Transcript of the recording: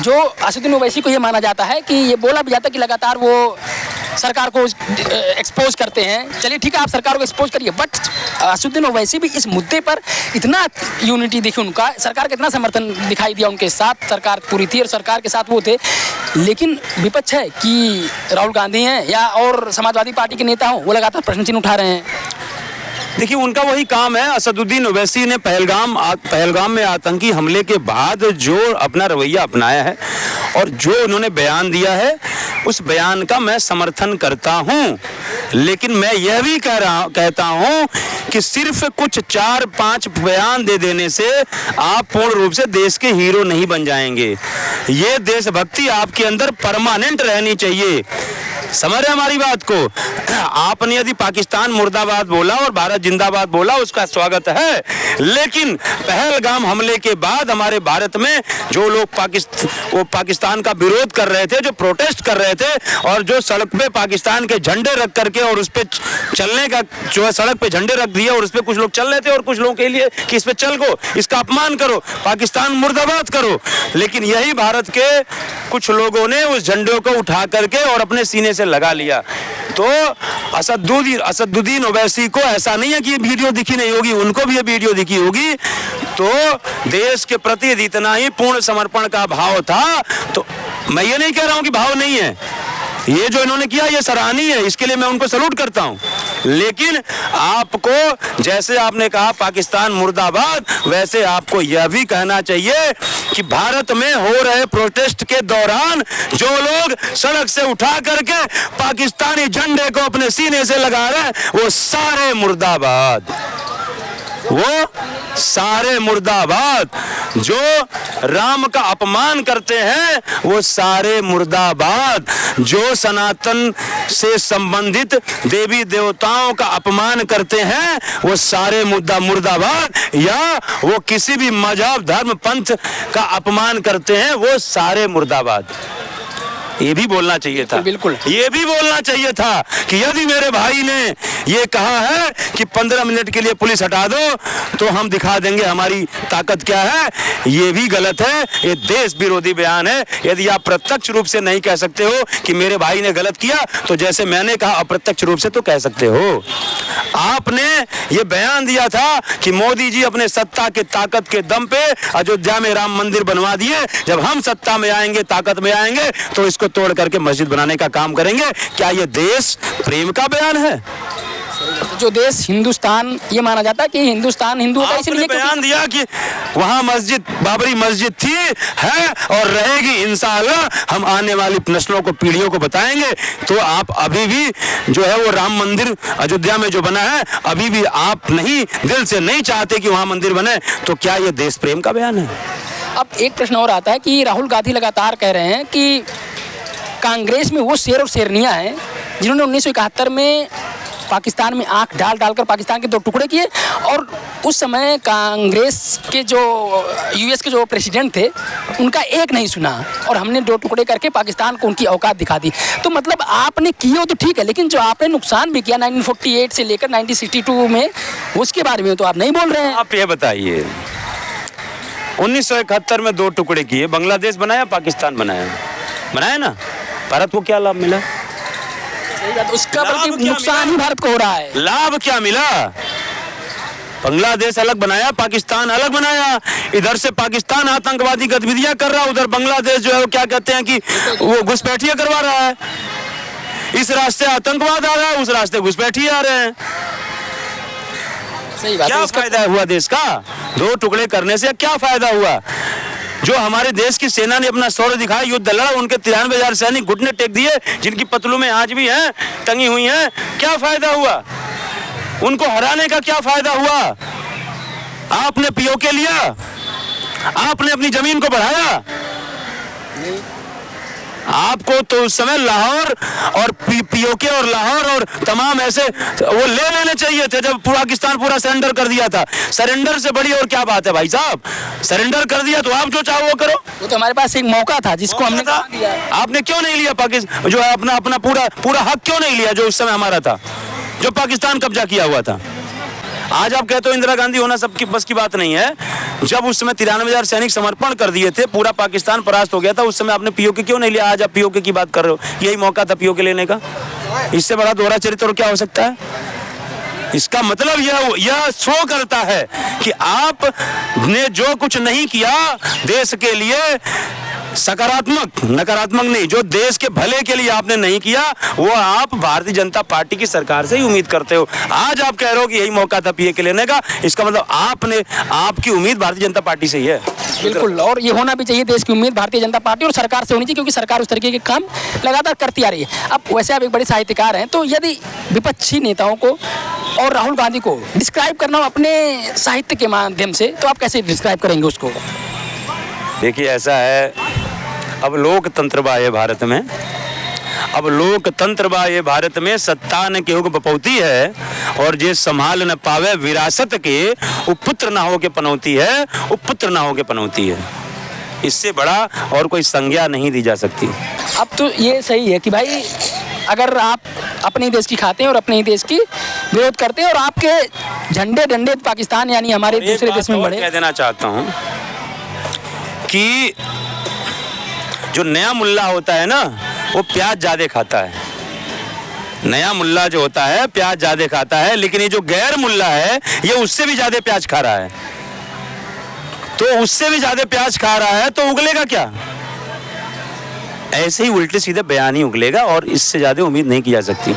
जो असदुद्दीन ओवैसी को ये माना जाता है कि ये बोला भी जाता है कि लगातार वो सरकार को एक्सपोज करते हैं। चलिए ठीक है, आप सरकार को एक्सपोज करिए, बट असदुद्दीन ओवैसी भी इस मुद्दे पर इतना यूनिटी दिखी उनका, सरकार का इतना समर्थन दिखाई दिया उनके साथ, सरकार पूरी थी और सरकार के साथ वो थे। लेकिन विपक्ष है कि राहुल गांधी हैं या और समाजवादी पार्टी के नेता हों, वो लगातार प्रश्न चिन्ह उठा रहे हैं। देखिए, उनका वही काम है। असदुद्दीन ओवैसी ने पहलगाम में आतंकी हमले के बाद जो अपना रवैया अपनाया है और जो उन्होंने बयान दिया है, उस बयान का मैं समर्थन करता हूं। लेकिन मैं यह भी कहता हूं कि सिर्फ कुछ 4-5 बयान दे देने से आप पूर्ण रूप से देश के हीरो नहीं बन जाएंगे। ये देशभक्ति आपके अंदर परमानेंट रहनी चाहिए। समझ रहे हमारी बात को? आपने यदि पाकिस्तान मुर्दाबाद बोला और भारत जिंदाबाद बोला, उसका स्वागत है, लेकिन पहलगाम हमले के बाद हमारे भारत में जो लोग पाकिस्तान का विरोध कर रहे थे, जो प्रोटेस्ट कर रहे थे और जो सड़क पे पाकिस्तान के झंडे रख करके और उस पे चलने का जो है, सड़क पे झंडे रख दिए और उस पे कुछ लोग चल रहे थे और कुछ लोगों के लिए कि इस पे चल गो, इसका अपमान करो, पाकिस्तान मुर्दाबाद करो। लेकिन यही भारत के कुछ लोगों ने उस झंडे को उठा करके और अपने सीने से लगा लिया। तो असदुद्दीन ओवैसी को ऐसा नहीं है कि ये वीडियो दिखी नहीं होगी, उनको भी ये वीडियो दिखी होगी। तो देश के प्रति इतना ही पूर्ण समर्पण का भाव था। तो मैं ये नहीं कह रहा हूं कि भाव नहीं है, ये जो इन्होंने किया ये सराहनीय है, इसके लिए मैं उनको सैल्यूट करता हूं। लेकिन आपको, जैसे आपने कहा पाकिस्तान मुर्दाबाद, वैसे आपको यह भी कहना चाहिए कि भारत में हो रहे प्रोटेस्ट के दौरान जो लोग सड़क से उठा करके पाकिस्तानी झंडे को अपने सीने से लगा रहे हैं, वो सारे मुर्दाबाद, वो सारे मुर्दाबाद। जो राम का अपमान करते हैं वो सारे मुर्दाबाद। जो सनातन से संबंधित देवी देवताओं का अपमान करते हैं वो सारे मुर्दाबाद। या वो किसी भी मजहब धर्म पंथ का अपमान करते हैं वो सारे मुर्दाबाद। ये भी बोलना चाहिए था, बिल्कुल ये भी बोलना चाहिए था कि यदि मेरे भाई ने ये कहा है कि 15 मिनट के लिए पुलिस हटा दो तो हम दिखा देंगे हमारी ताकत क्या है, ये भी गलत है, ये देश विरोधी बयान है। यदि आप प्रत्यक्ष रूप से नहीं कह सकते हो कि मेरे भाई ने गलत किया, तो जैसे मैंने कहा अप्रत्यक्ष रूप से तो कह सकते हो। आपने ये बयान दिया था कि मोदी जी अपने सत्ता के ताकत के दम पे अयोध्या में राम मंदिर बनवा दिए, जब हम सत्ता में आएंगे, ताकत में आएंगे, तो इसको तोड़ करके मस्जिद बनाने का काम करेंगे। क्या ये देश प्रेम का बयान है? जो देश हिंदुस्तान ये माना जाता है कि हिंदुस्तान हिंदुओं का, इसलिए बयान दिया कि वहां मस्जिद, बाबरी मस्जिद थी, है और रहेगी, इंशाअल्लाह हम आने वाली नस्लों को, पीढ़ियों को बताएंगे। तो आप अभी भी जो है वो राम मंदिर अयोध्या में जो बना है, अभी भी आप नहीं, दिल से नहीं चाहते कि वहां मंदिर बने, तो क्या ये देश प्रेम का बयान है? अब एक प्रश्न और आता है कि राहुल गांधी लगातार कह रहे हैं कि कांग्रेस में वो शेर और शेरनियां हैं जिन्होंने 1971 में पाकिस्तान में आंख डालकर पाकिस्तान के 2 टुकड़े किए, और उस समय कांग्रेस के जो यूएस के जो प्रेसिडेंट थे उनका एक नहीं सुना और हमने 2 टुकड़े करके पाकिस्तान को उनकी औकात दिखा दी। तो मतलब आपने किया तो ठीक है, लेकिन जो आपने नुकसान भी किया 1948 से लेकर 1962 में, उसके बारे में तो आप नहीं बोल रहे हैं। आप ये बताइए, 1971 में 2 टुकड़े किए, बांग्लादेश बनाया, पाकिस्तान बनाया ना, भारत को क्या लाभ मिला? उसका बल्कि नुकसान ही भारत को हो रहा है। लाभ क्या मिला? बांग्लादेश अलग बनाया, पाकिस्तान अलग बनाया। इधर से पाकिस्तान आतंकवादी गतिविधियां कर रहा है, उधर बांग्लादेश जो है वो क्या कहते हैं कि वो घुसपैठियां करवा रहा है। इस रास्ते आतंकवाद आ रहा है, उस रास्ते घुसपैठिए आ रहे हैं। सही बात क्या फायदा हुआ देश का? 2 टुकड़े करने से क्या फायदा हुआ? जो हमारे देश की सेना ने अपना शौर्य दिखाया, युद्ध लड़ा, उनके 93,000 सैनिक घुटने टेक दिए, जिनकी पतलू में आज भी हैं, टंगी हुई हैं, क्या फायदा हुआ? उनको हराने का क्या फायदा हुआ? आपने पीओके लिया, आपने अपनी जमीन को बढ़ाया। आपको तो उस समय लाहौर और पीओके और लाहौर और तमाम ऐसे वो ले लेने चाहिए थे जब पाकिस्तान पूरा सरेंडर कर दिया था। सरेंडर से बड़ी और क्या बात है भाई साहब? सरेंडर कर दिया तो आप जो चाहो वो करो। वो तो हमारे पास एक मौका था जिसको हमने दिया। आपने क्यों नहीं लिया पाकिस्तान जो है अपना पूरा हक क्यों नहीं लिया जो उस समय हमारा था, जो पाकिस्तान कब्जा किया हुआ था? आज आप कहते हो इंदिरा गांधी होना सबकी बस की बात नहीं है। जब उस समय 93,000 सैनिक समर्पण कर दिए थे, पूरा पाकिस्तान परास्त हो गया था, उस समय आपने पीओके क्यों नहीं लिया? आज आप पीओके की बात कर रहे हो। यही मौका था पीओके लेने का। इससे बड़ा दोहरा चरित्र और क्या हो सकता है? इसका मतलब यह शो करता है कि आपने जो कुछ नहीं किया देश के लिए, सकारात्मक, नकारात्मक नहीं, जो देश के भले के लिए आपने नहीं किया, वो आप भारतीय जनता पार्टी की सरकार से ही उम्मीद करते हो। आज आप कह रहे हो कि यही मौका था पीए के लेने का, इसका मतलब आपकी उम्मीद भारतीय जनता पार्टी से ही है। बिल्कुल, और ये होना भी चाहिए। देश की उम्मीद भारतीय जनता पार्टी और सरकार से होनी चाहिए, क्योंकि सरकार उस तरीके के काम लगातार करती आ रही है। अब वैसे आप एक बड़े साहित्यकार हैं, तो यदि विपक्षी नेताओं को और राहुल गांधी को डिस्क्राइब करना हो अपने साहित्य के माध्यम से, तो आप कैसे डिस्क्राइब करेंगे उसको? देखिए, ऐसा है, अब लोकतंत्र बा ये भारत में, अब लोकतंत्र बा ये भारत में, सत्ता न केहू के बपौती है, और जे संभाल न पावे विरासत के, वो पुत्र ना हो के पनौती है, वो पुत्र ना हो के पनौती है। इससे बड़ा और कोई संज्ञा नहीं दी जा सकती। अब तो ये सही है कि भाई अगर आप अपने ही देश की खाते हैं और अपने ही देश की विरोध करते हैं, और आपके झंडे डंडे पाकिस्तान यानी हमारे दूसरे देश में बढ़े। कह देना चाहता हूँ कि जो नया मुल्ला होता है ना, वो प्याज ज्यादा खाता है। नया मुल्ला जो होता है प्याज ज्यादा खाता है, लेकिन ये जो गैर मुल्ला है, ये उससे भी ज्यादा प्याज खा रहा है। तो उससे भी ज्यादा प्याज खा रहा है, तो उगलेगा क्या? ऐसे ही उल्टे सीधे बयान ही उगलेगा, और इससे ज्यादा उम्मीद नहीं की जा सकती।